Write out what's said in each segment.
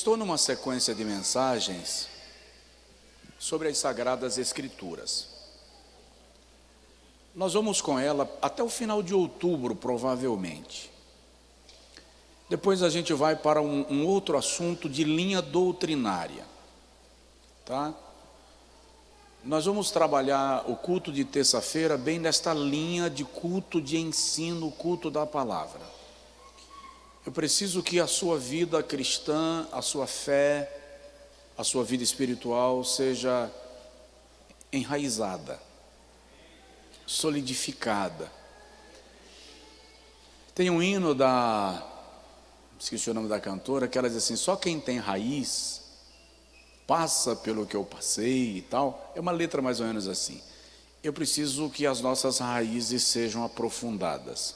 estou numa sequência de mensagens sobre as Sagradas Escrituras. Nós vamos com ela até o final de outubro, provavelmente. Depois a gente vai para um outro assunto de linha doutrinária, tá? Nós vamos trabalhar o culto de terça-feira bem nesta linha de culto de ensino, culto da palavra. Eu preciso que a sua vida cristã, a sua fé, a sua vida espiritual seja enraizada, solidificada. Tem um hino esqueci o nome da cantora, que ela diz assim: só quem tem raiz passa pelo que eu passei e tal. É uma letra mais ou menos assim. Eu preciso que as nossas raízes sejam aprofundadas,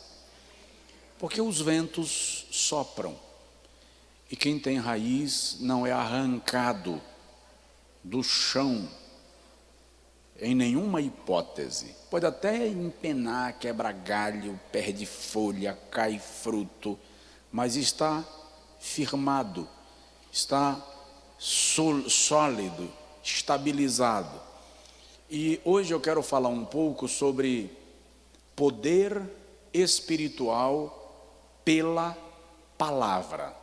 porque os ventos sopram, e quem tem raiz não é arrancado do chão em nenhuma hipótese. Pode até empenar, quebra galho, perde folha, cai fruto, mas está firmado, está sólido, estabilizado. E hoje eu quero falar um pouco sobre poder espiritual pela palavra.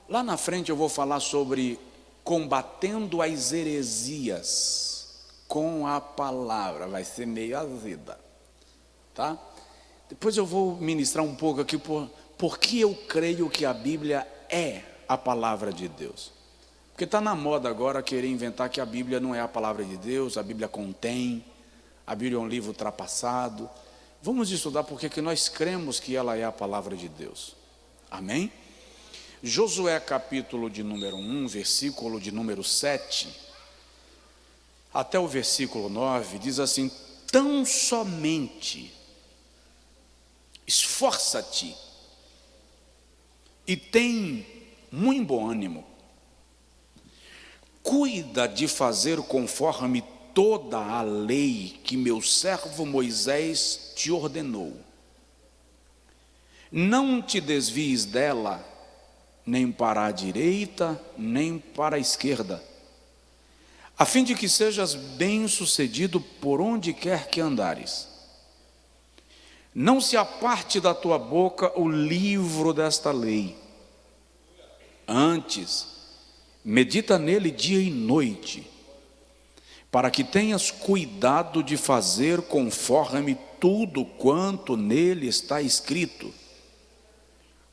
Lá na frente eu vou falar sobre combatendo as heresias com a palavra. Vai ser meio azeda, tá? Depois eu vou ministrar um pouco aqui por que eu creio que a Bíblia é a palavra de Deus. Porque está na moda agora querer inventar que a Bíblia não é a palavra de Deus, a Bíblia contém, a Bíblia é um livro ultrapassado. Vamos estudar porque que nós cremos que ela é a palavra de Deus. Amém? Josué capítulo de número 1, versículo de número 7, até o versículo 9, diz assim: tão somente esforça-te e tem muito bom ânimo, cuida de fazer conforme toda a lei que meu servo Moisés te ordenou. Não te desvies dela, nem para a direita, nem para a esquerda, a fim de que sejas bem-sucedido por onde quer que andares. Não se aparte da tua boca o livro desta lei. Antes, medita nele dia e noite, para que tenhas cuidado de fazer conforme tudo quanto nele está escrito,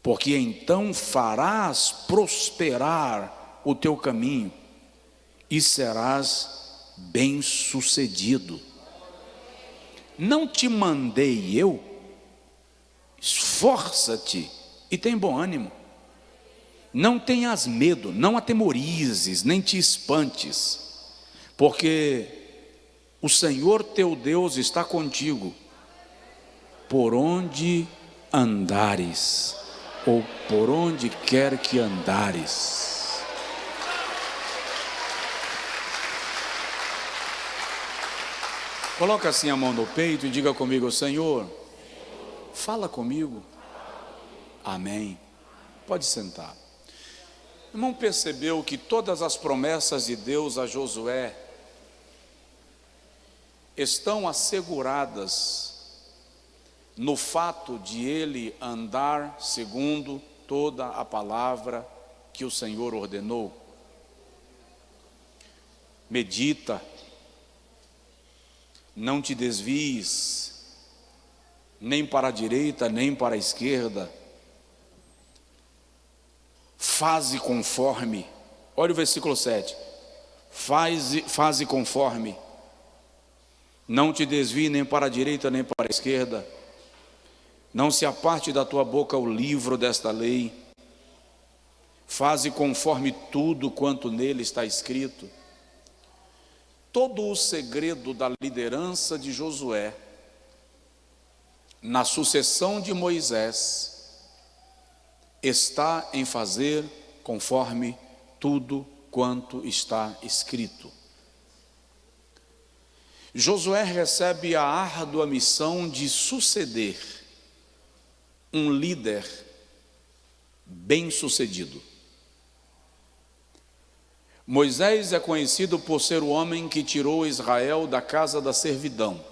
porque então farás prosperar o teu caminho e serás bem-sucedido. Não te mandei eu? Esforça-te e tem bom ânimo. Não tenhas medo, não atemorizes, nem te espantes, porque o Senhor teu Deus está contigo, por onde andares, ou por onde quer que andares. Coloca assim a mão no peito e diga comigo: Senhor, fala comigo. Amém. Pode sentar. Irmão, percebeu que todas as promessas de Deus a Josué estão asseguradas no fato de ele andar segundo toda a palavra que o Senhor ordenou? Medita, não te desvies, nem para a direita, nem para a esquerda. Faze conforme, olha o versículo 7, faze conforme, não te desvie nem para a direita nem para a esquerda, não se aparte da tua boca o livro desta lei, faze conforme tudo quanto nele está escrito. Todo o segredo da liderança de Josué na sucessão de Moisés está em fazer conforme tudo quanto está escrito. Josué recebe a árdua missão de suceder um líder bem-sucedido. Moisés é conhecido por ser o homem que tirou Israel da casa da servidão.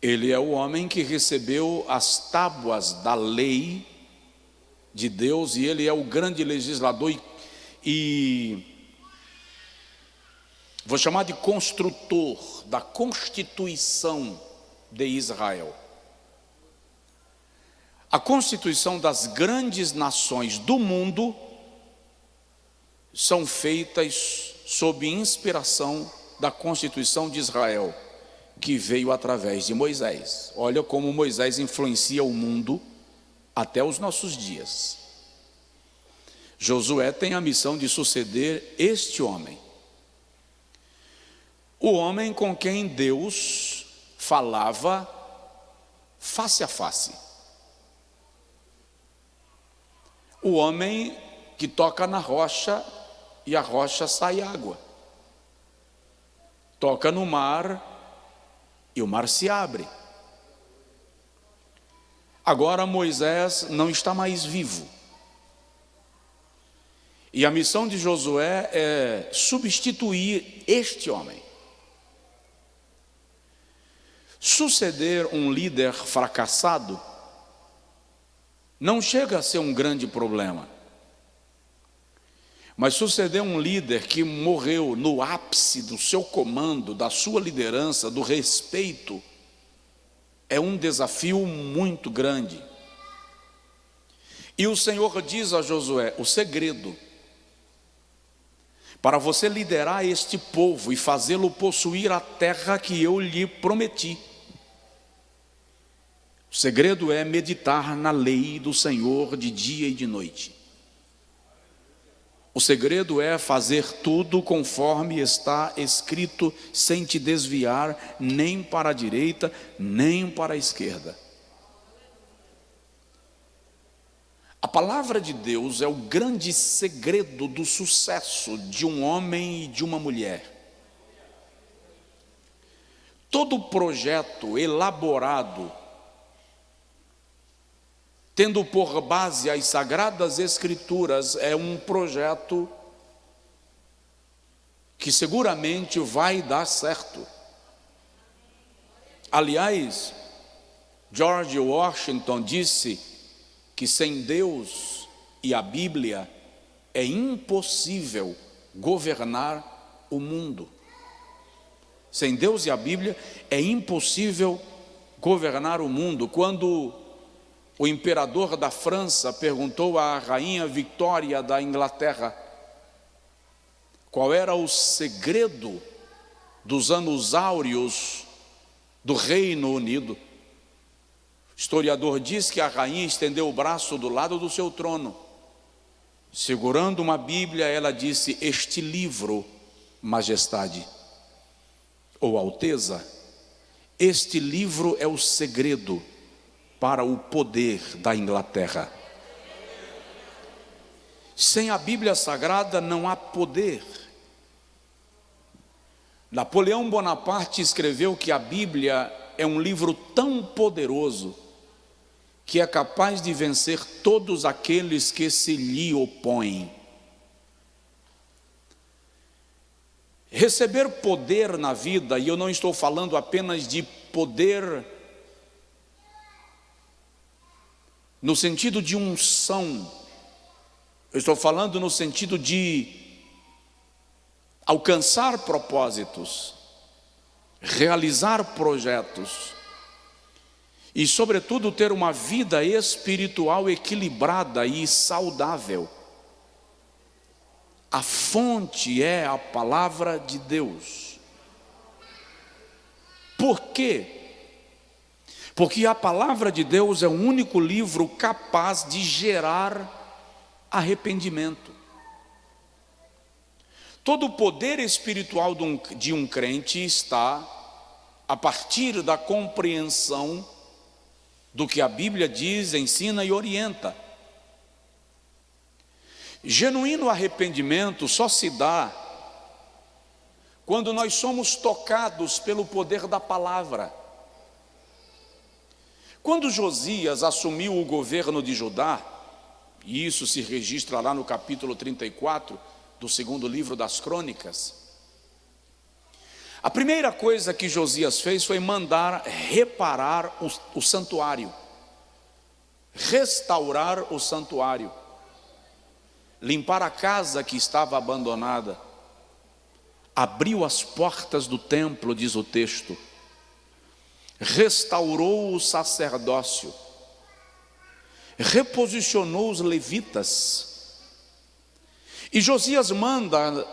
Ele é o homem que recebeu as tábuas da lei de Deus, e ele é o grande legislador e vou chamar de construtor da Constituição de Israel. A Constituição das grandes nações do mundo são feitas sob inspiração da Constituição de Israel, que veio através de Moisés. Olha como Moisés influencia o mundo até os nossos dias. Josué tem a missão de suceder este homem. O homem com quem Deus falava face a face. O homem que toca na rocha e a rocha sai água. Toca no mar e o mar se abre. Agora Moisés não está mais vivo. E a missão de Josué é substituir este homem. Suceder um líder fracassado não chega a ser um grande problema. Mas suceder um líder que morreu no ápice do seu comando, da sua liderança, do respeito, é um desafio muito grande. E o Senhor diz a Josué: o segredo para você liderar este povo e fazê-lo possuir a terra que eu lhe prometi, o segredo é meditar na lei do Senhor de dia e de noite. O segredo é fazer tudo conforme está escrito, sem te desviar nem para a direita, nem para a esquerda. A palavra de Deus é o grande segredo do sucesso de um homem e de uma mulher. Todo projeto elaborado, tendo por base as Sagradas Escrituras, é um projeto que seguramente vai dar certo. Aliás, George Washington disse que sem Deus e a Bíblia é impossível governar o mundo. Sem Deus e a Bíblia é impossível governar o mundo. Quando o imperador da França perguntou à rainha Victória da Inglaterra qual era o segredo dos anos áureos do Reino Unido, o historiador diz que a rainha estendeu o braço do lado do seu trono, segurando uma Bíblia, ela disse: este livro, majestade ou alteza, este livro é o segredo para o poder da Inglaterra. Sem a Bíblia Sagrada não há poder. Napoleão Bonaparte escreveu que a Bíblia é um livro tão poderoso que é capaz de vencer todos aqueles que se lhe opõem. Receber poder na vida, e eu não estou falando apenas de poder no sentido de unção, eu estou falando no sentido de alcançar propósitos, realizar projetos e, sobretudo, ter uma vida espiritual equilibrada e saudável. A fonte é a palavra de Deus. Por quê? Porque a palavra de Deus é o único livro capaz de gerar arrependimento. Todo o poder espiritual de um crente está a partir da compreensão do que a Bíblia diz, ensina e orienta. Genuíno arrependimento só se dá quando nós somos tocados pelo poder da palavra. Quando Josias assumiu o governo de Judá, e isso se registra lá no capítulo 34 do segundo livro das Crônicas. A primeira coisa que Josias fez foi mandar reparar o santuário, restaurar o santuário, limpar a casa que estava abandonada, abriu as portas do templo, diz o texto, restaurou o sacerdócio, reposicionou os levitas, e Josias manda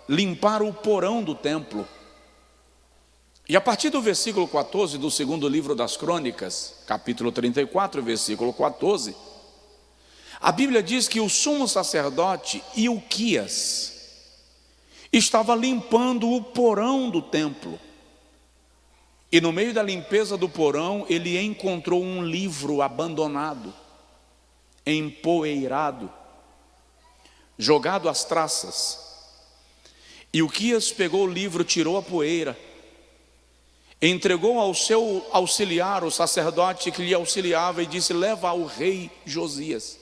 limpar o porão do templo. E a partir do versículo 14 do segundo livro das Crônicas, capítulo 34, versículo 14, a Bíblia diz que o sumo sacerdote Ilquias estava limpando o porão do templo. E no meio da limpeza do porão, ele encontrou um livro abandonado, empoeirado, jogado às traças. Ilquias pegou o livro, tirou a poeira, entregou ao seu auxiliar, o sacerdote que lhe auxiliava, e disse: leva ao rei Josias.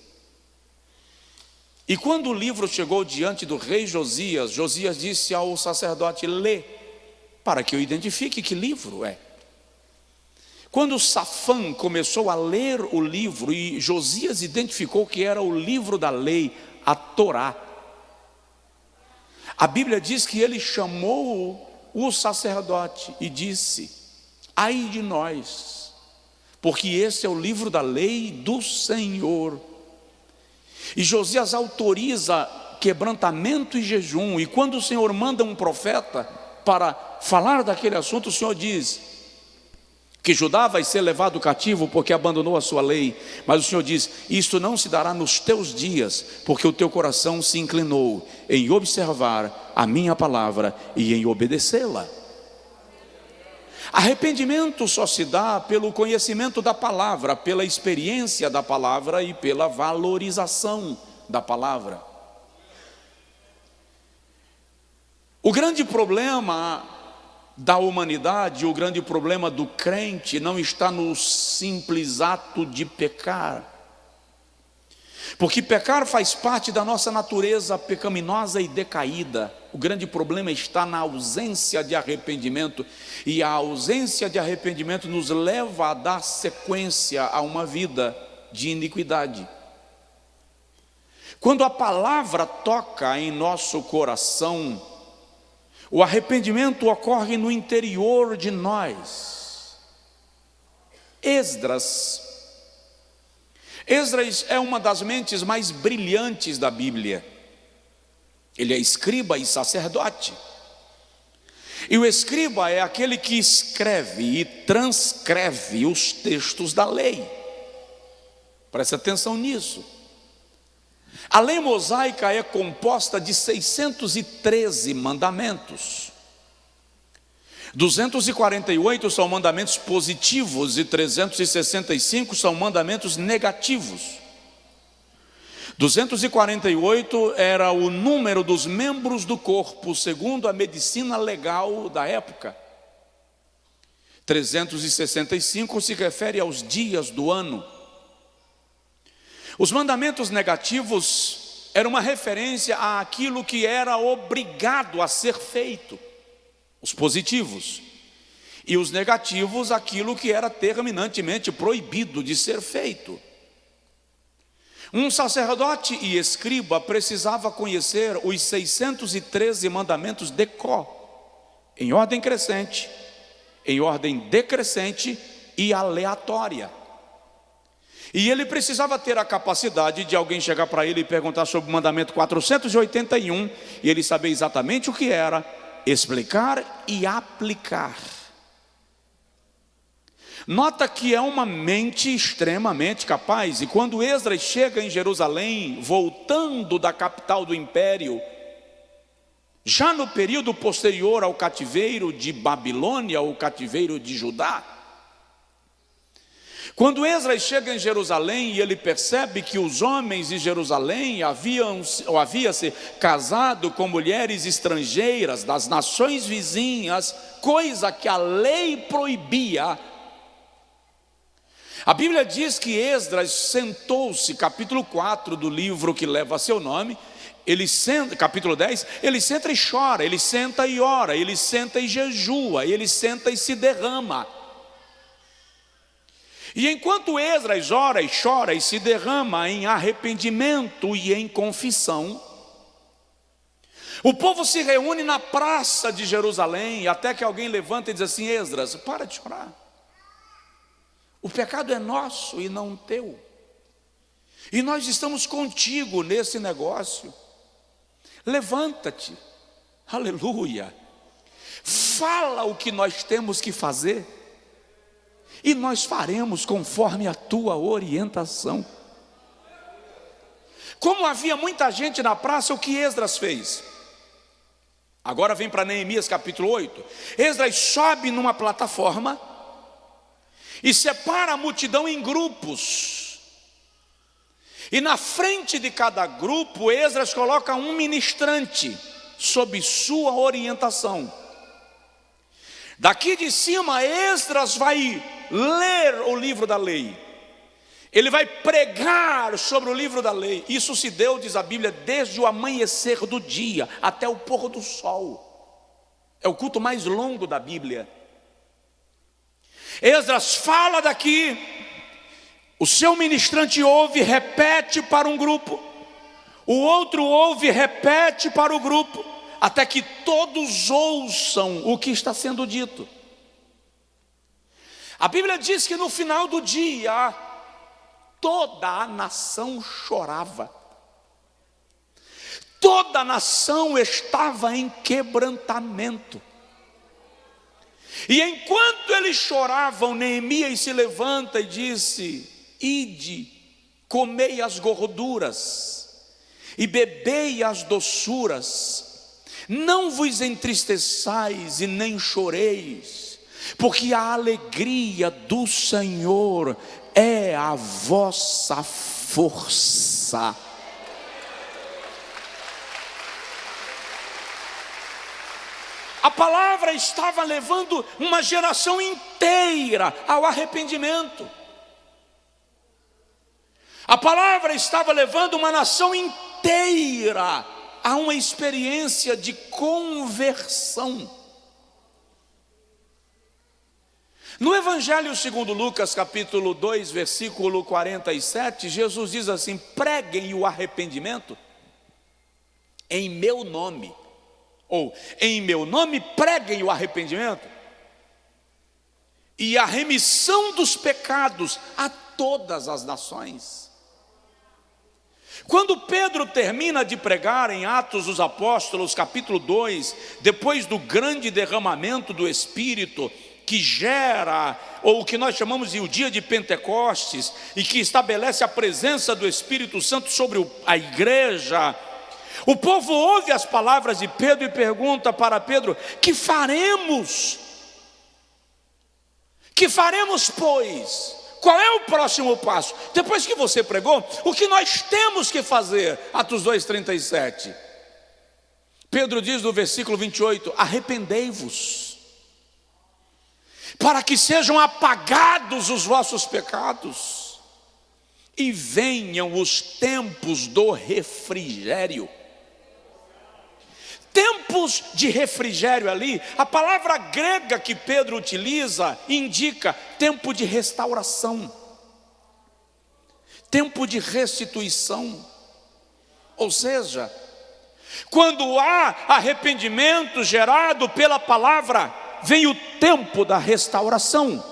E quando o livro chegou diante do rei Josias, Josias disse ao sacerdote: lê, para que eu identifique que livro é. Quando Safã começou a ler o livro, e Josias identificou que era o livro da lei, a Torá, a Bíblia diz que ele chamou o sacerdote e disse: ai de nós, porque esse é o livro da lei do Senhor. E Josias autoriza quebrantamento e jejum, e quando o Senhor manda um profeta para falar daquele assunto, o Senhor diz que Judá vai ser levado cativo porque abandonou a sua lei, mas o Senhor diz: isto não se dará nos teus dias, porque o teu coração se inclinou em observar a minha palavra e em obedecê-la. Arrependimento só se dá pelo conhecimento da palavra, pela experiência da palavra e pela valorização da palavra. O grande problema da humanidade, o grande problema do crente não está no simples ato de pecar, porque pecar faz parte da nossa natureza pecaminosa e decaída. O grande problema está na ausência de arrependimento, e a ausência de arrependimento nos leva a dar sequência a uma vida de iniquidade. Quando a palavra toca em nosso coração, o arrependimento ocorre no interior de nós. Esdras é uma das mentes mais brilhantes da Bíblia. Ele é escriba e sacerdote. E o escriba é aquele que escreve e transcreve os textos da lei. Preste atenção nisso. A lei mosaica é composta de 613 mandamentos. 248 são mandamentos positivos e 365 são mandamentos negativos. 248 era o número dos membros do corpo, segundo a medicina legal da época. 365 se refere aos dias do ano. Os mandamentos negativos eram uma referência àquilo que era obrigado a ser feito, os positivos, e os negativos, aquilo que era terminantemente proibido de ser feito. Um sacerdote e escriba precisava conhecer os 613 mandamentos de cor, em ordem crescente, em ordem decrescente e aleatória. E ele precisava ter a capacidade de alguém chegar para ele e perguntar sobre o mandamento 481, e ele saber exatamente o que era, explicar e aplicar. Nota que é uma mente extremamente capaz. E quando Esdras chega em Jerusalém, voltando da capital do império, já no período posterior ao cativeiro de Babilônia, o cativeiro de Judá, quando Esdras chega em Jerusalém e ele percebe que os homens de Jerusalém havia se casado com mulheres estrangeiras das nações vizinhas, coisa que a lei proibia, A Bíblia diz que Esdras sentou-se, capítulo 4 do livro que leva seu nome, ele senta, capítulo 10, ele senta e chora, ele senta e ora, ele senta e jejua, ele senta e se derrama. E enquanto Esdras ora e chora e se derrama em arrependimento e em confissão, o povo se reúne na praça de Jerusalém, até que alguém levanta e diz assim: Esdras, para de chorar. O pecado é nosso e não teu. E nós estamos contigo nesse negócio. Levanta-te. Aleluia. Fala o que nós temos que fazer, e nós faremos conforme a tua orientação. Como havia muita gente na praça, o que Esdras fez? Agora vem para Neemias capítulo 8. Esdras sobe numa plataforma e separa a multidão em grupos. E na frente de cada grupo, Esdras coloca um ministrante sob sua orientação. Daqui de cima, Esdras vai ler o livro da lei. Ele vai pregar sobre o livro da lei. Isso se deu, diz a Bíblia, desde o amanhecer do dia até o pôr do sol. É o culto mais longo da Bíblia. Esdras fala daqui, o seu ministrante ouve, repete para um grupo, o outro ouve, repete para o grupo, até que todos ouçam o que está sendo dito. A Bíblia diz que no final do dia, toda a nação chorava. Toda a nação estava em quebrantamento. E enquanto eles choravam, Neemias se levanta e disse: ide, comei as gorduras e bebei as doçuras, não vos entristeçais e nem choreis, porque a alegria do Senhor é a vossa força. A palavra estava levando uma geração inteira ao arrependimento. A palavra estava levando uma nação inteira a uma experiência de conversão. No Evangelho segundo Lucas, capítulo 2, versículo 47, Jesus diz assim: preguem o arrependimento em meu nome. Ou, em meu nome preguem o arrependimento e a remissão dos pecados a todas as nações. Quando Pedro termina de pregar em Atos dos Apóstolos, capítulo 2, depois do grande derramamento do Espírito, que gera, ou o que nós chamamos de o dia de Pentecostes, e que estabelece a presença do Espírito Santo sobre a igreja, o povo ouve as palavras de Pedro e pergunta para Pedro: que faremos? Que faremos, pois? Qual é o próximo passo? Depois que você pregou, o que nós temos que fazer? Atos 2,37. Pedro diz no versículo 28, arrependei-vos, para que sejam apagados os vossos pecados, e venham os tempos do refrigério. Tempos de refrigério ali, a palavra grega que Pedro utiliza indica tempo de restauração, tempo de restituição. Ou seja, quando há arrependimento gerado pela palavra, vem o tempo da restauração,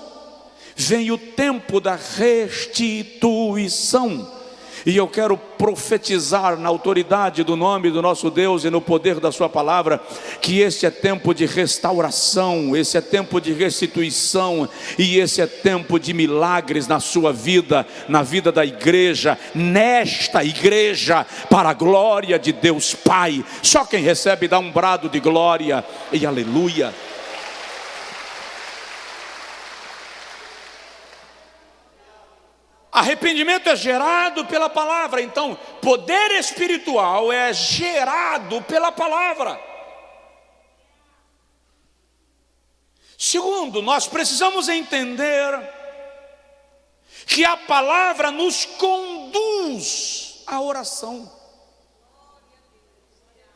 vem o tempo da restituição. E eu quero profetizar na autoridade do nome do nosso Deus e no poder da sua palavra, que esse é tempo de restauração, esse é tempo de restituição, e esse é tempo de milagres na sua vida, na vida da igreja, nesta igreja, para a glória de Deus Pai. Só quem recebe dá um brado de glória e aleluia. Arrependimento é gerado pela palavra. Então, poder espiritual é gerado pela palavra. Segundo, nós precisamos entender que a palavra nos conduz à oração.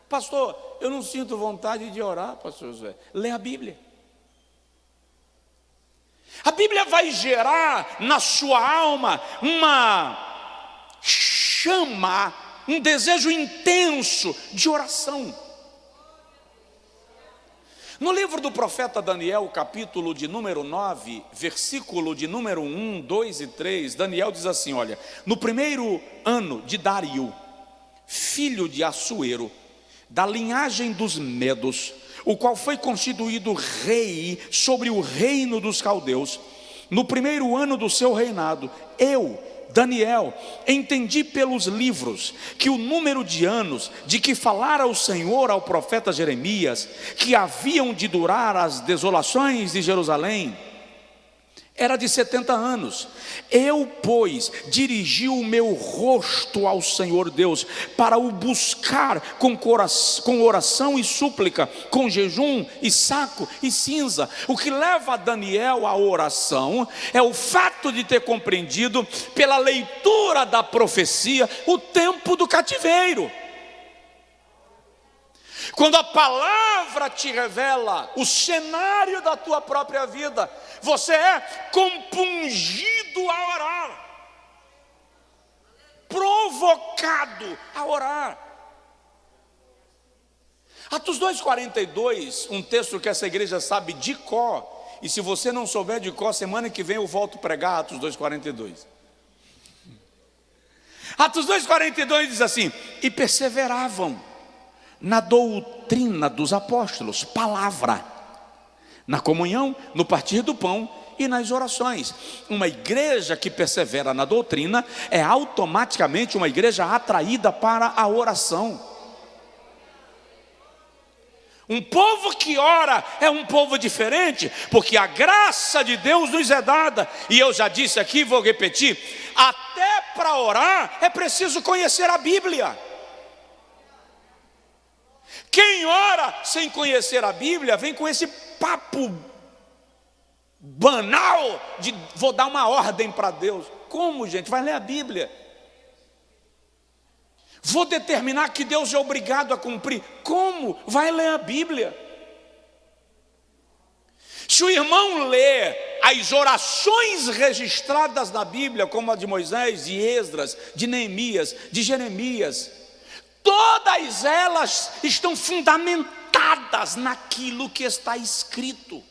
Pastor, eu não sinto vontade de orar, pastor José. Lê a Bíblia. A Bíblia vai gerar na sua alma uma chama, um desejo intenso de oração. No livro do profeta Daniel, capítulo de número 9, versículo de número 1, 2 e 3, Daniel diz assim, olha: no primeiro ano de Dario, filho de Assuero, da linhagem dos Medos, o qual foi constituído rei sobre o reino dos caldeus, no primeiro ano do seu reinado, eu, Daniel, entendi pelos livros que o número de anos de que falara o Senhor ao profeta Jeremias, que haviam de durar as desolações de Jerusalém, era de 70 anos. Eu, pois, dirigi o meu rosto ao Senhor Deus, para o buscar com oração e súplica, com jejum e saco e cinza. O que leva Daniel à oração é o fato de ter compreendido, pela leitura da profecia, o tempo do cativeiro. Quando a palavra te revela o cenário da tua própria vida, você é compungido a orar, provocado a orar. Atos 2,42, um texto que essa igreja sabe de cor, e se você não souber de cor, semana que vem eu volto a pregar Atos 2,42. Atos 2,42 diz assim: e perseveravam na doutrina dos apóstolos, palavra, na comunhão, no partir do pão e nas orações. Uma igreja que persevera na doutrina é automaticamente uma igreja atraída para a oração. Um povo que ora é um povo diferente, porque a graça de Deus nos é dada, e eu já disse aqui, vou repetir, até para orar é preciso conhecer a Bíblia. Quem ora sem conhecer a Bíblia vem com esse papo banal de vou dar uma ordem para Deus. Como, gente? Vai ler a Bíblia. Vou determinar que Deus é obrigado a cumprir. Como? Vai ler a Bíblia. Se o irmão lê as orações registradas na Bíblia, como a de Moisés, de Esdras, de Neemias, de Jeremias, todas elas estão fundamentadas naquilo que está escrito.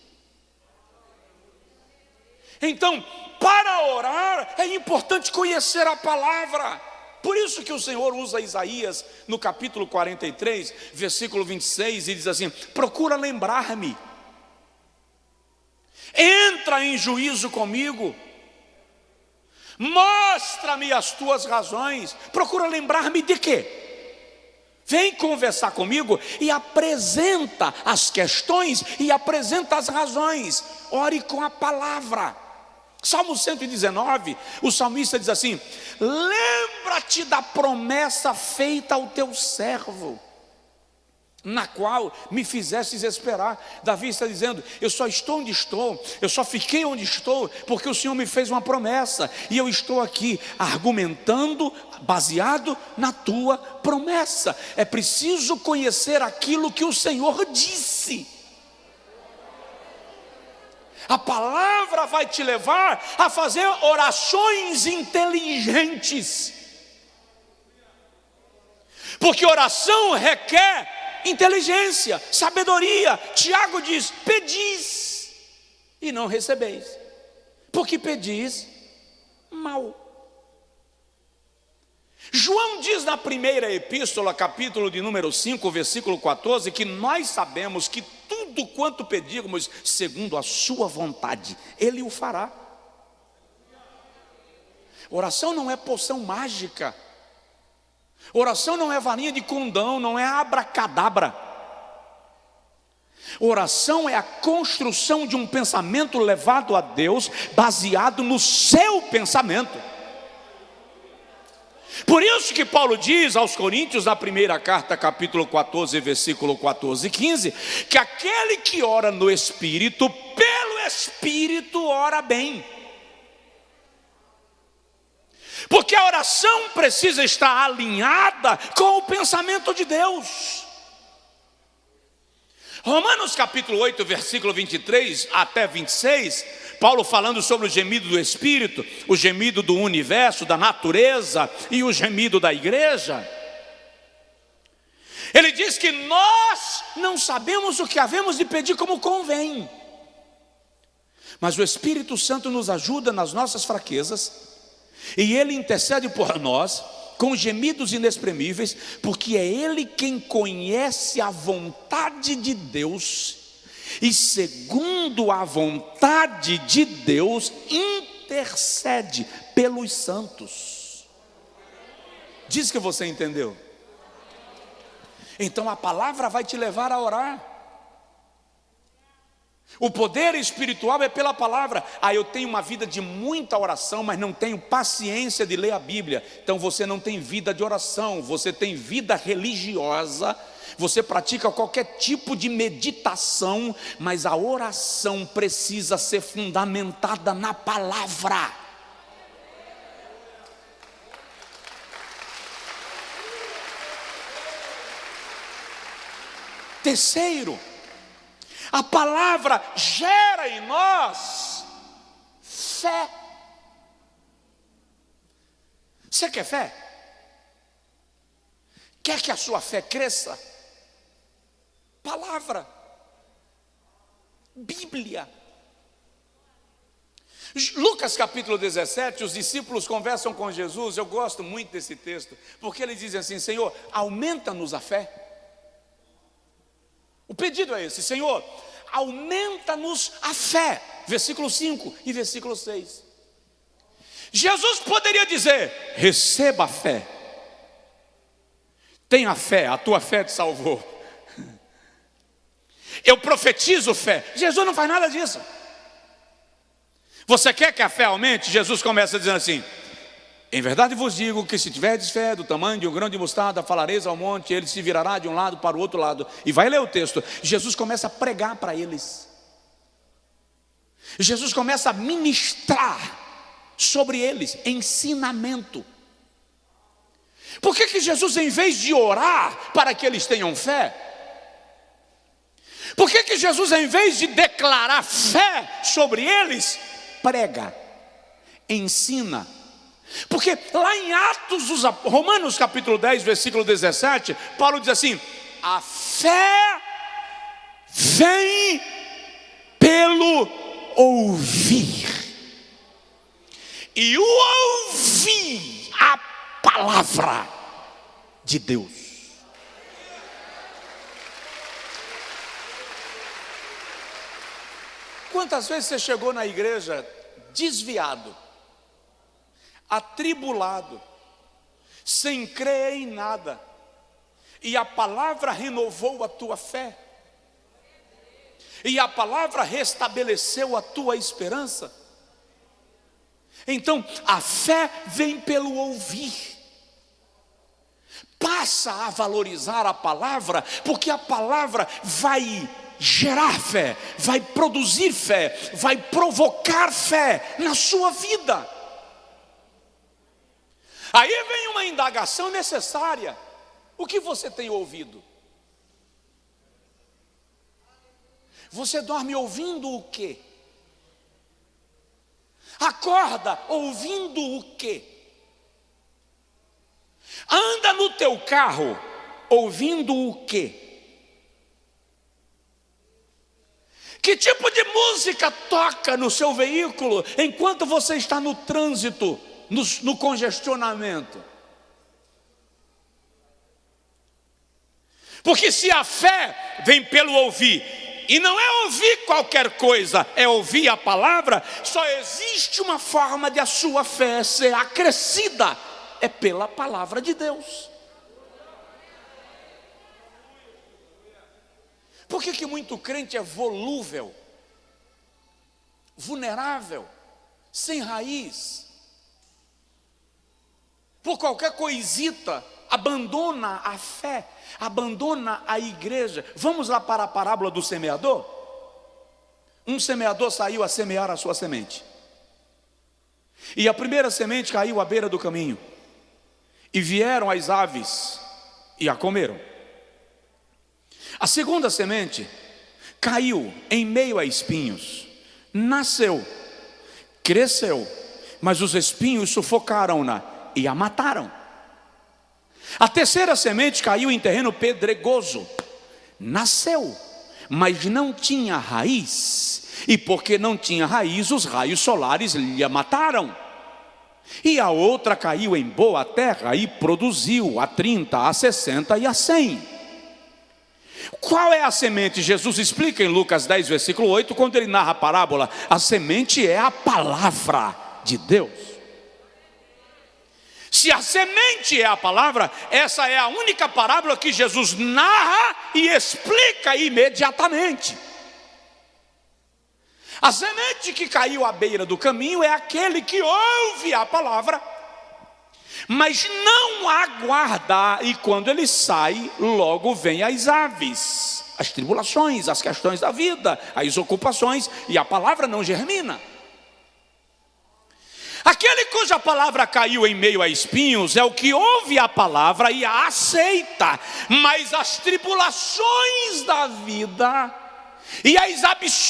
Então, para orar é importante conhecer a palavra. Por isso que o Senhor usa Isaías no capítulo 43, versículo 26, e diz assim: procura lembrar-me, entra em juízo comigo, mostra-me as tuas razões. Procura lembrar-me de quê? Vem conversar comigo e apresenta as questões e apresenta as razões. Ore com a palavra. Salmo 119, o salmista diz assim: lembra-te da promessa feita ao teu servo, na qual me fizestes esperar. Davi está dizendo: eu só estou onde estou, eu só fiquei onde estou porque o Senhor me fez uma promessa, e eu estou aqui argumentando baseado na tua promessa. É preciso conhecer aquilo que o Senhor disse. A palavra vai te levar a fazer orações inteligentes, porque oração requer inteligência, sabedoria. Tiago diz: pedis e não recebeis, porque pedis mal. João diz na primeira epístola, capítulo de número 5, versículo 14, que nós sabemos que tudo quanto pedirmos segundo a sua vontade, Ele o fará. Oração não é poção mágica, oração não é varinha de condão, não é abracadabra. Oração é a construção de um pensamento levado a Deus, baseado no seu pensamento. Por isso que Paulo diz aos Coríntios, na primeira carta, capítulo 14, versículo 14 e 15, que aquele que ora no Espírito, pelo Espírito ora bem. Porque a oração precisa estar alinhada com o pensamento de Deus. Romanos capítulo 8, versículo 23 até 26, Paulo falando sobre o gemido do Espírito, o gemido do universo, da natureza e o gemido da igreja. Ele diz que nós não sabemos o que havemos de pedir como convém, mas o Espírito Santo nos ajuda nas nossas fraquezas, e Ele intercede por nós com gemidos inexprimíveis, porque é Ele quem conhece a vontade de Deus, e segundo a vontade de Deus, intercede pelos santos. Diz que você entendeu. Então a palavra vai te levar a orar. O poder espiritual é pela palavra. Eu tenho uma vida de muita oração, mas não tenho paciência de ler a Bíblia. Então você não tem vida de oração, você tem vida religiosa. Você pratica qualquer tipo de meditação, mas a oração precisa ser fundamentada na palavra. Terceiro, a palavra gera em nós fé. Você quer fé? Quer que a sua fé cresça? Palavra, Bíblia. Lucas capítulo 17, os discípulos conversam com Jesus. Eu gosto muito desse texto, porque eles dizem assim: Senhor, aumenta-nos a fé. O pedido é esse: Senhor, aumenta-nos a fé. Versículo 5 e versículo 6. Jesus poderia dizer: receba a fé. Tenha fé, a tua fé te salvou. Eu profetizo fé. Jesus não faz nada disso. Você quer que a fé aumente? Jesus começa dizendo assim: em verdade vos digo que se tiverdes fé do tamanho de um grão de mostarda, falareis ao monte, ele se virará de um lado para o outro lado. E vai ler o texto. Jesus começa a pregar para eles. Jesus começa a ministrar sobre eles ensinamento. Por que Jesus, em vez de orar para que eles tenham fé, por que Jesus, em vez de declarar fé sobre eles, prega, ensina? Porque lá em Romanos capítulo 10, versículo 17, Paulo diz assim: a fé vem pelo ouvir, e o ouvir a palavra de Deus. Quantas vezes você chegou na igreja desviado, atribulado, sem crer em nada, e a palavra renovou a tua fé, e a palavra restabeleceu a tua esperança? Então a fé vem pelo ouvir. Passa a valorizar a palavra, porque a palavra vai gerar fé, vai produzir fé, vai provocar fé na sua vida. Aí vem uma indagação necessária: o que você tem ouvido? Você dorme ouvindo o quê? Acorda ouvindo o quê? Anda no teu carro ouvindo o quê? Que tipo de música toca no seu veículo enquanto você está no trânsito, no congestionamento? Porque se a fé vem pelo ouvir, e não é ouvir qualquer coisa, é ouvir a palavra, só existe uma forma de a sua fé ser acrescida: é pela palavra de Deus. Por que muito crente é volúvel, vulnerável, sem raiz? Por qualquer coisita abandona a fé, abandona a igreja. Vamos lá para a parábola do semeador? Um semeador saiu a semear a sua semente. E a primeira semente caiu à beira do caminho, e vieram as aves e a comeram. A segunda semente caiu em meio a espinhos, nasceu, cresceu, mas os espinhos sufocaram-na e a mataram. A terceira semente caiu em terreno pedregoso, nasceu, mas não tinha raiz, e porque não tinha raiz, os raios solares lhe a mataram. E a outra caiu em boa terra e produziu a 30, a 60 e a 100. Qual é a semente? Jesus explica em Lucas 10, versículo 8, quando ele narra a parábola. A semente é a palavra de Deus. Se a semente é a palavra, essa é a única parábola que Jesus narra e explica imediatamente. A semente que caiu à beira do caminho é aquele que ouve a palavra, mas não aguarda, e quando ele sai, logo vem as aves, as tribulações, as questões da vida, as ocupações, e a palavra não germina. Aquele cuja palavra caiu em meio a espinhos é o que ouve a palavra e a aceita, mas as tribulações da vida e as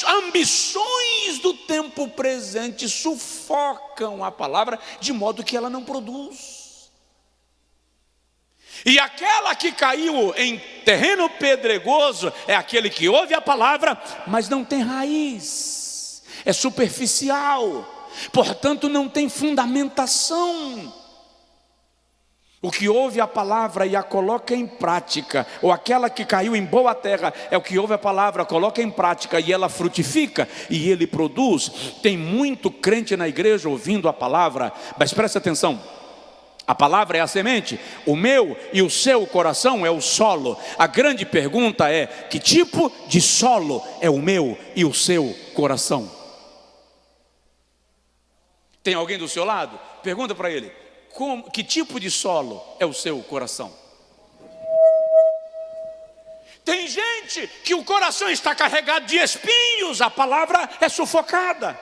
ambições do tempo presente sufocam a palavra, de modo que ela não produz. E aquela que caiu em terreno pedregoso é aquele que ouve a palavra, mas não tem raiz, é superficial, portanto não tem fundamentação. O que ouve a palavra e a coloca em prática, ou aquela que caiu em boa terra, é o que ouve a palavra, coloca em prática e ela frutifica e ele produz. Tem muito crente na igreja ouvindo a palavra, mas presta atenção, a palavra é a semente, o meu e o seu coração é o solo. A grande pergunta é: que tipo de solo é o meu e o seu coração? Tem alguém do seu lado? Pergunta para ele: que tipo de solo é o seu coração? Tem gente que o coração está carregado de espinhos, a palavra é sufocada.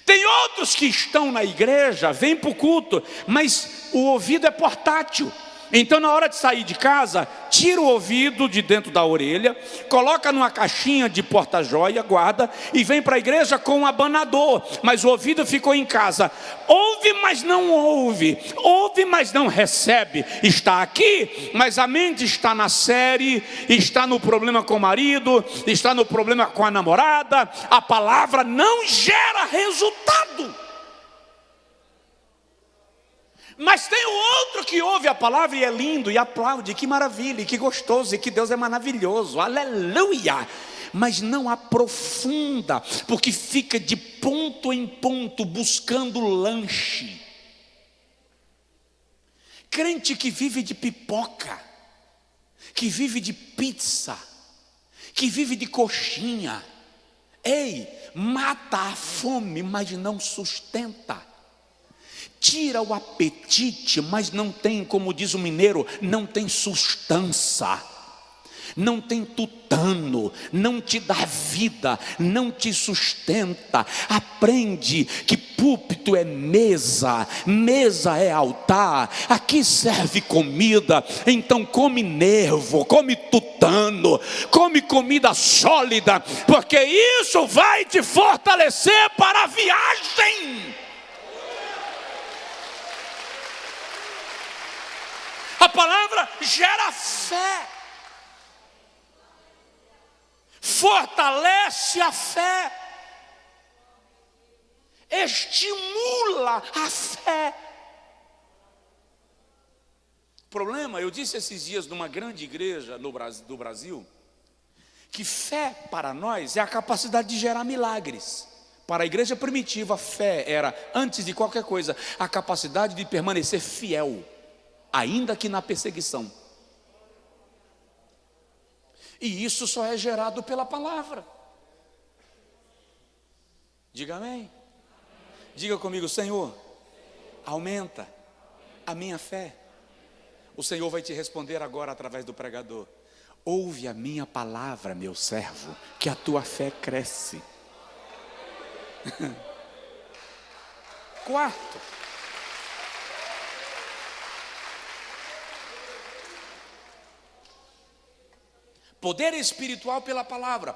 Tem outros que estão na igreja, vêm para o culto, mas o ouvido é portátil. Então na hora de sair de casa, tira o ouvido de dentro da orelha, coloca numa caixinha de porta-joia, guarda, e vem para a igreja com um abanador, mas o ouvido ficou em casa. Ouve, mas não ouve, ouve, mas não recebe. Está aqui, mas a mente está na série, está no problema com o marido, está no problema com a namorada. A palavra não gera resultado. Mas tem o outro que ouve a palavra e é lindo e aplaude, que maravilha, e que gostoso, e que Deus é maravilhoso, aleluia. Mas não aprofunda, porque fica de ponto em ponto buscando lanche. Crente que vive de pipoca, que vive de pizza, que vive de coxinha, ei, mata a fome, mas não sustenta. Tira o apetite, mas não tem, como diz o mineiro, não tem sustância, não tem tutano, não te dá vida, não te sustenta. Aprende que púlpito é mesa, mesa é altar, aqui serve comida, então come nervo, come tutano, come comida sólida, porque isso vai te fortalecer para a viagem. A palavra gera fé, fortalece a fé, estimula a fé. O problema, eu disse esses dias numa grande igreja do Brasil, que fé para nós é a capacidade de gerar milagres. Para a igreja primitiva, a fé era, antes de qualquer coisa, a capacidade de permanecer fiel, ainda que na perseguição. E isso só é gerado pela palavra. Diga amém. Diga comigo: Senhor, aumenta a minha fé. O Senhor vai te responder agora através do pregador: ouve a minha palavra, meu servo, que a tua fé cresce. Quarto, poder espiritual pela palavra.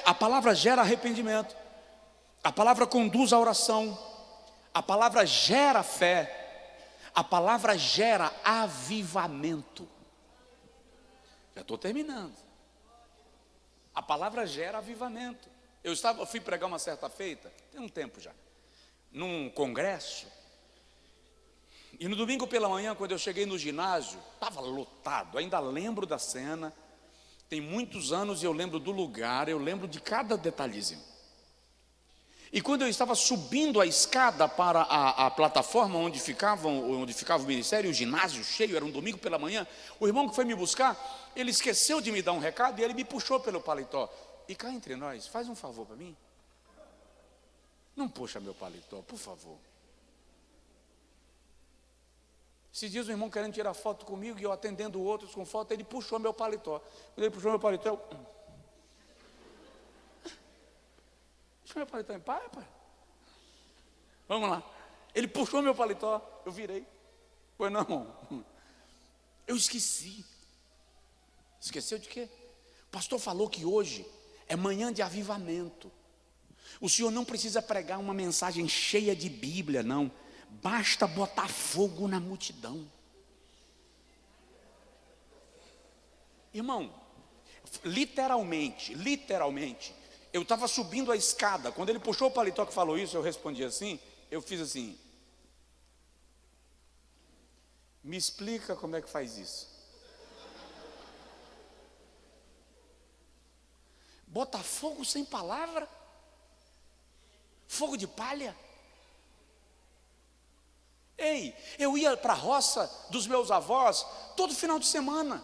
A palavra gera arrependimento. A palavra conduz à oração. A palavra gera fé. A palavra gera avivamento. Já estou terminando. A palavra gera avivamento. Eu fui pregar uma certa feita, tem um tempo já, num congresso. E no domingo pela manhã, quando eu cheguei no ginásio, estava lotado. Ainda lembro da cena. Tem muitos anos e eu lembro do lugar, eu lembro de cada detalhezinho. E quando eu estava subindo a escada para a plataforma onde ficava o ministério, o ginásio cheio, era um domingo pela manhã, o irmão que foi me buscar, ele esqueceu de me dar um recado e ele me puxou pelo paletó. E cá entre nós, faz um favor para mim. Não puxa meu paletó, por favor. Esses dias o irmão querendo tirar foto comigo e eu atendendo outros com foto, ele puxou meu paletó. Quando ele puxou meu paletó, eu... Deixa meu paletó em paz, pai. Vamos lá. Ele puxou meu paletó, eu virei. Pois não. Eu esqueci. Esqueceu de quê? O pastor falou que hoje é manhã de avivamento. O senhor não precisa pregar uma mensagem cheia de Bíblia, não. Basta botar fogo na multidão. Irmão, literalmente, eu estava subindo a escada. Quando ele puxou o paletó que falou isso, eu respondi assim. Eu fiz assim: me explica como é que faz isso. Bota fogo sem palavra? Fogo de palha? Ei, eu ia para a roça dos meus avós todo final de semana.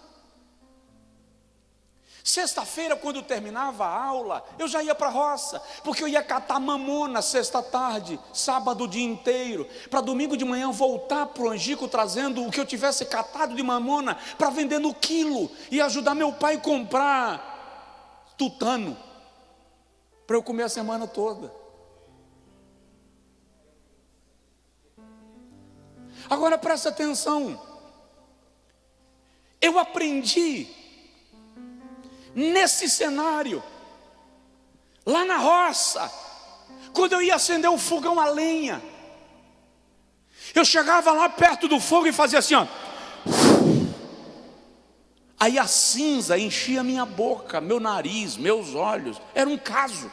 Sexta-feira, quando terminava a aula, eu já ia para a roça, porque eu ia catar mamona sexta tarde, sábado o dia inteiro, para domingo de manhã voltar para o Angico trazendo o que eu tivesse catado de mamona para vender no quilo e ajudar meu pai a comprar tutano para eu comer a semana toda. Agora presta atenção, eu aprendi nesse cenário, lá na roça, quando eu ia acender o fogão a lenha, eu chegava lá perto do fogo e fazia assim, ó. Aí a cinza enchia minha boca, meu nariz, meus olhos, era um caso.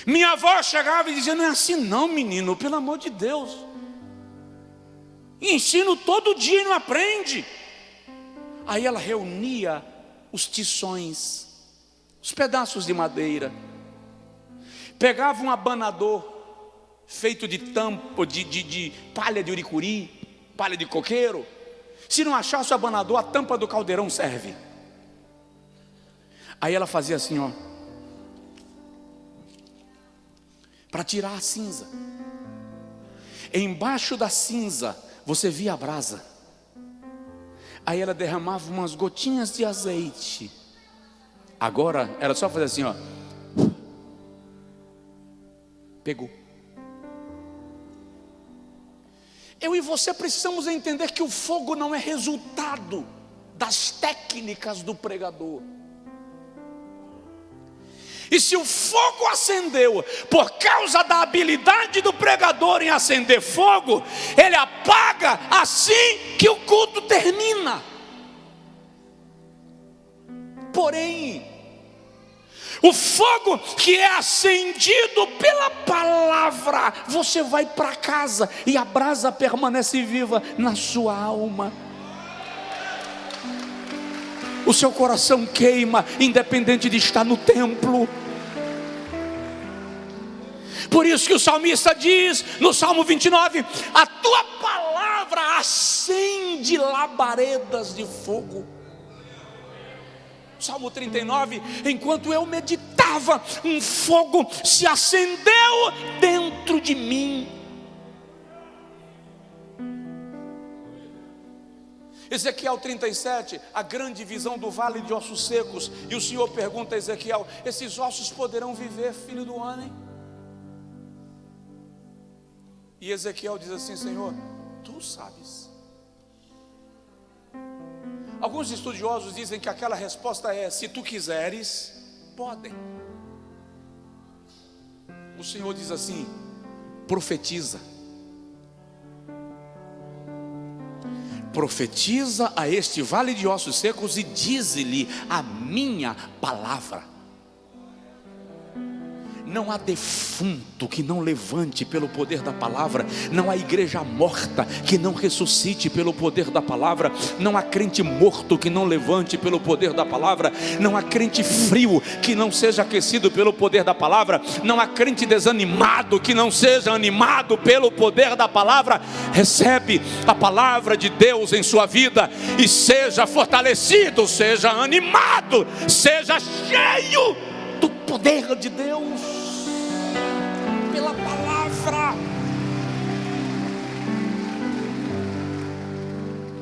Minha avó chegava e dizia: não é assim não, menino, pelo amor de Deus. Ensino todo dia e não aprende. Aí ela reunia os tições, os pedaços de madeira, pegava um abanador feito de tampo, de palha de uricuri, palha de coqueiro. Se não achasse o abanador, a tampa do caldeirão serve. Aí ela fazia assim, ó, para tirar a cinza. Embaixo da cinza você via a brasa. Aí ela derramava umas gotinhas de azeite. Agora era só fazer assim, ó. Pegou. Eu e você precisamos entender que o fogo não é resultado das técnicas do pregador. E se o fogo acendeu por causa da habilidade do pregador em acender fogo, ele apaga assim que o culto termina. Porém, o fogo que é acendido pela palavra, você vai para casa e a brasa permanece viva na sua alma. O seu coração queima, independente de estar no templo. Por isso que o salmista diz no Salmo 29: a tua palavra acende labaredas de fogo. Salmo 39: enquanto eu meditava, um fogo se acendeu dentro de mim. Ezequiel 37, a grande visão do vale de ossos secos. E o Senhor pergunta a Ezequiel: esses ossos poderão viver, filho do homem? E Ezequiel diz assim: Senhor, tu sabes. Alguns estudiosos dizem que aquela resposta é: se tu quiseres, podem. O Senhor diz assim: profetiza. Profetiza a este vale de ossos secos e dize-lhe a minha palavra. Não há defunto que não levante pelo poder da palavra. Não há igreja morta que não ressuscite pelo poder da palavra. Não há crente morto que não levante pelo poder da palavra. Não há crente frio que não seja aquecido pelo poder da palavra. Não há crente desanimado que não seja animado pelo poder da palavra. Recebe a palavra de Deus em sua vida e seja fortalecido, seja animado, seja cheio do poder de Deus pela palavra.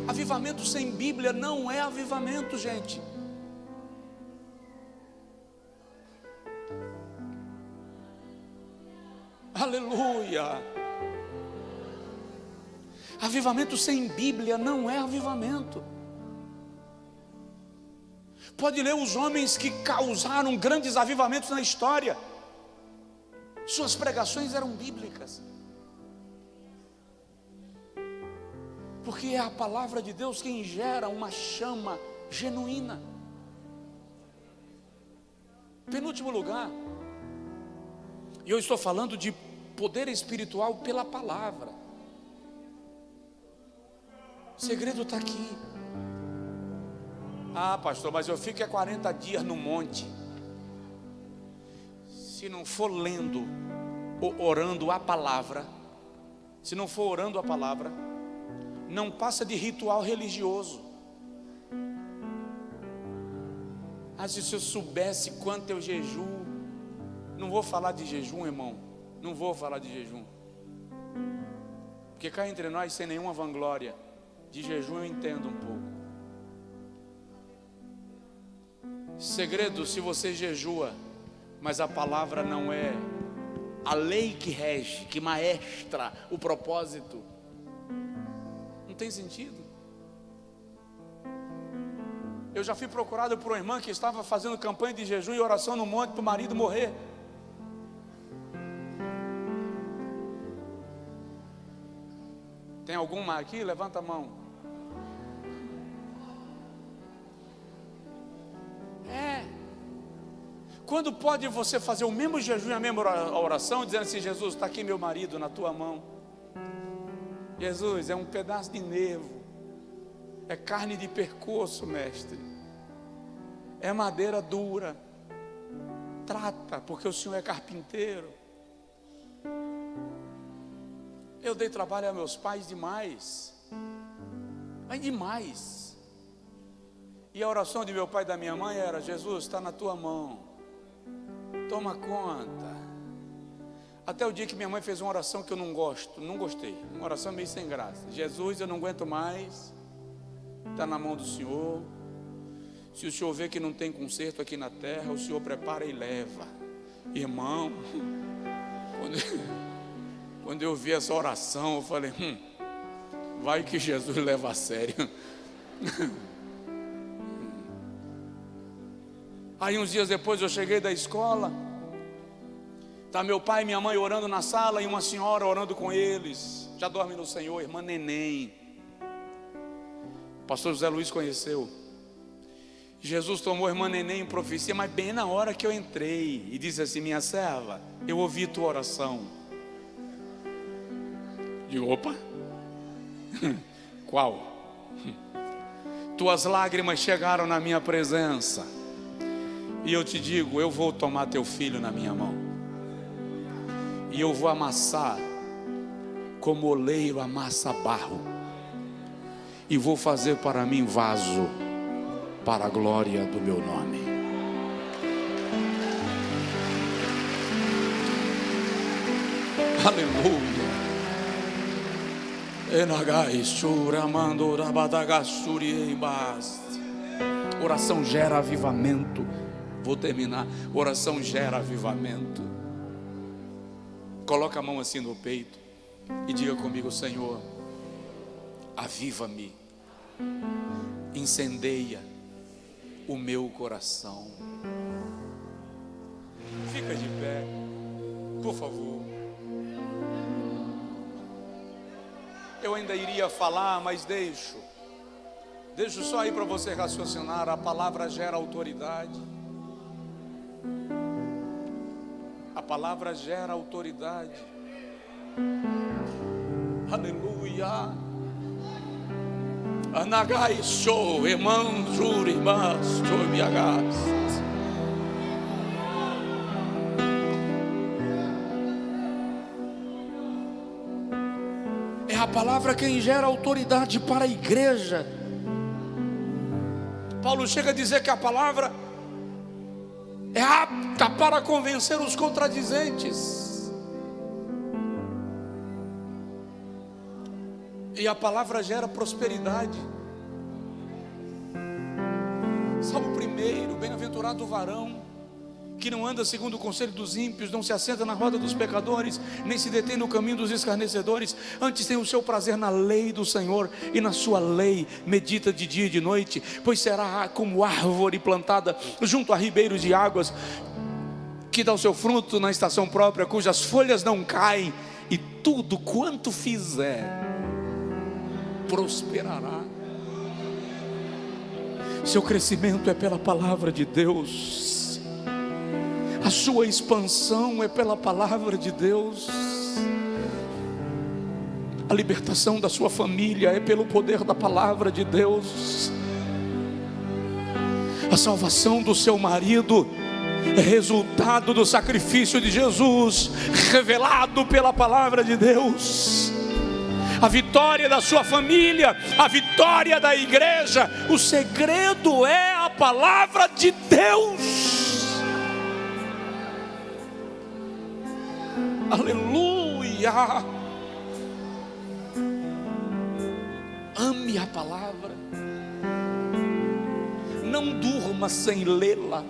Avivamento sem Bíblia não é avivamento, gente. Aleluia. Avivamento sem Bíblia não é avivamento. Pode ler os homens que causaram grandes avivamentos na história. Suas pregações eram bíblicas. Porque é a palavra de Deus quem gera uma chama genuína. Penúltimo lugar, e eu estou falando de poder espiritual pela palavra. O segredo está aqui. Ah, pastor, mas eu fico 40 dias no monte. Se não for lendo ou orando a palavra, se não for orando a palavra, não passa de ritual religioso. Ah, se eu soubesse quanto eu jejuo. Não vou falar de jejum, irmão. Não vou falar de jejum. Porque cá entre nós, sem nenhuma vanglória, de jejum eu entendo um pouco. Segredo, se você jejua, mas a palavra não é a lei que rege, que maestra o propósito, não tem sentido. Eu já fui procurado por uma irmã que estava fazendo campanha de jejum e oração no monte para o marido morrer. Tem alguma aqui? Levanta a mão. Quando pode você fazer o mesmo jejum e a mesma oração, dizendo assim: Jesus, está aqui meu marido na tua mão. Jesus, é um pedaço de nervo, é carne de percurso, mestre, é madeira dura, trata, porque o Senhor é carpinteiro. Eu dei trabalho a meus pais demais, mas demais. E a oração de meu pai e da minha mãe era: Jesus, está na tua mão, toma conta. Até o dia que minha mãe fez uma oração que eu não gostei, uma oração meio sem graça: Jesus, eu não aguento mais, está na mão do Senhor. Se o Senhor vê que não tem conserto aqui na terra, o Senhor prepara e leva. Irmão, quando eu vi essa oração, eu falei: vai que Jesus leva a sério. Aí uns dias depois eu cheguei da escola, está meu pai e minha mãe orando na sala e uma senhora orando com eles, já dorme no Senhor, irmã Neném. O pastor José Luiz conheceu. Jesus tomou a irmã Neném em profecia, mas bem na hora que eu entrei, e disse assim: minha serva, eu ouvi tua oração. Digo: opa, qual? Tuas lágrimas chegaram na minha presença, e eu te digo, eu vou tomar teu filho na minha mão, e eu vou amassar como oleiro amassa barro, e vou fazer para mim vaso para a glória do meu nome. Aleluia. Oração gera avivamento. Vou terminar. Oração gera avivamento. Coloca a mão assim no peito E diga comigo: Senhor, aviva-me, incendeia o meu coração. Fica de pé, por favor. Eu ainda iria falar, mas deixo só aí para você raciocinar. A palavra gera autoridade. A palavra gera autoridade. Aleluia. Anagai show, irmão, jure, mas show me agas. É a palavra quem gera autoridade para a igreja. Paulo chega a dizer que a palavra é apta para convencer os contradizentes. E a palavra gera prosperidade. Salmo 1: bem-aventurado o varão que não anda segundo o conselho dos ímpios, não se assenta na roda dos pecadores, nem se detém no caminho dos escarnecedores. Antes tem o seu prazer na lei do Senhor, e na sua lei medita de dia e de noite. Pois será como árvore plantada junto a ribeiros de águas, que dá o seu fruto na estação própria, cujas folhas não caem, e tudo quanto fizer prosperará. Seu crescimento é pela palavra de Deus. A sua expansão é pela palavra de Deus. A libertação da sua família é pelo poder da palavra de Deus. A salvação do seu marido é resultado do sacrifício de Jesus, revelado pela palavra de Deus. A vitória da sua família, a vitória da igreja, o segredo é a palavra de Deus. Aleluia. Ame a palavra. Não durma sem lê-la.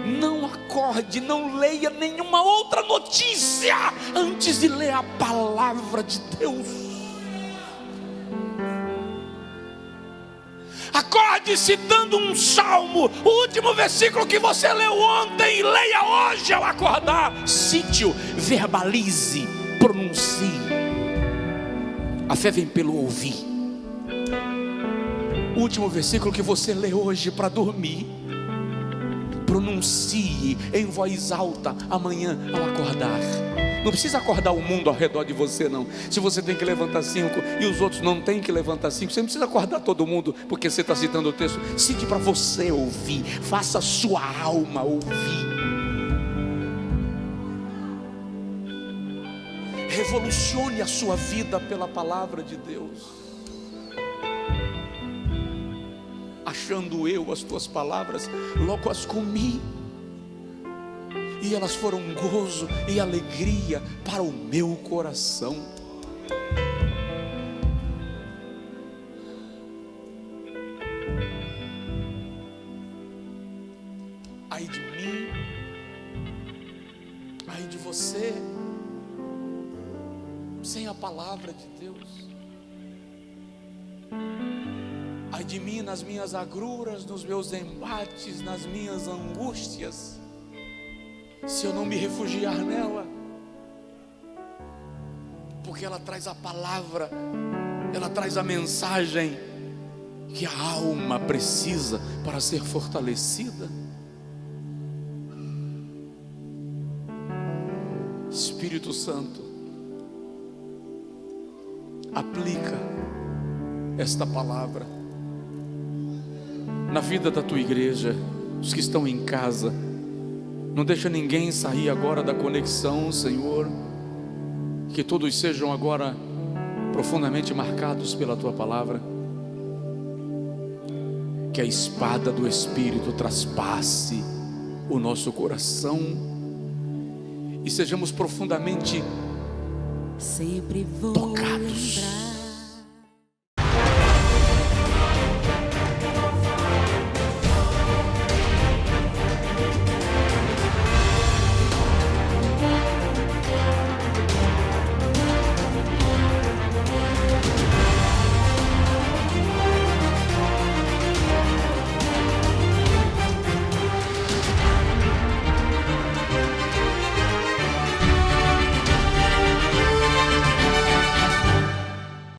Não acorde, não leia nenhuma outra notícia antes de ler a palavra de Deus. Acorde citando um salmo, o último versículo que você leu ontem, leia hoje ao acordar. Cite-o, verbalize, pronuncie. A fé vem pelo ouvir. O último versículo que você lê hoje para dormir, pronuncie em voz alta amanhã ao acordar. Não precisa acordar o mundo ao redor de você, não. Se você tem que levantar 5 e os outros não têm que levantar 5, você não precisa acordar todo mundo, porque você está citando o texto. Cite para você ouvir, faça a sua alma ouvir. Revolucione a sua vida pela palavra de Deus. Achando eu as tuas palavras, logo as comi, e elas foram gozo e alegria para o meu coração. Ai de mim, ai de você, sem a palavra de Deus. Ai de mim nas minhas agruras, nos meus embates, nas minhas angústias, se eu não me refugiar nela, porque ela traz a palavra, ela traz a mensagem que a alma precisa para ser fortalecida. Espírito Santo, aplica esta palavra na vida da tua igreja, os que estão em casa. Não deixa ninguém sair agora da conexão, Senhor. Que todos sejam agora profundamente marcados pela tua palavra. Que a espada do Espírito traspasse o nosso coração e sejamos profundamente sempre vou tocados. lembrar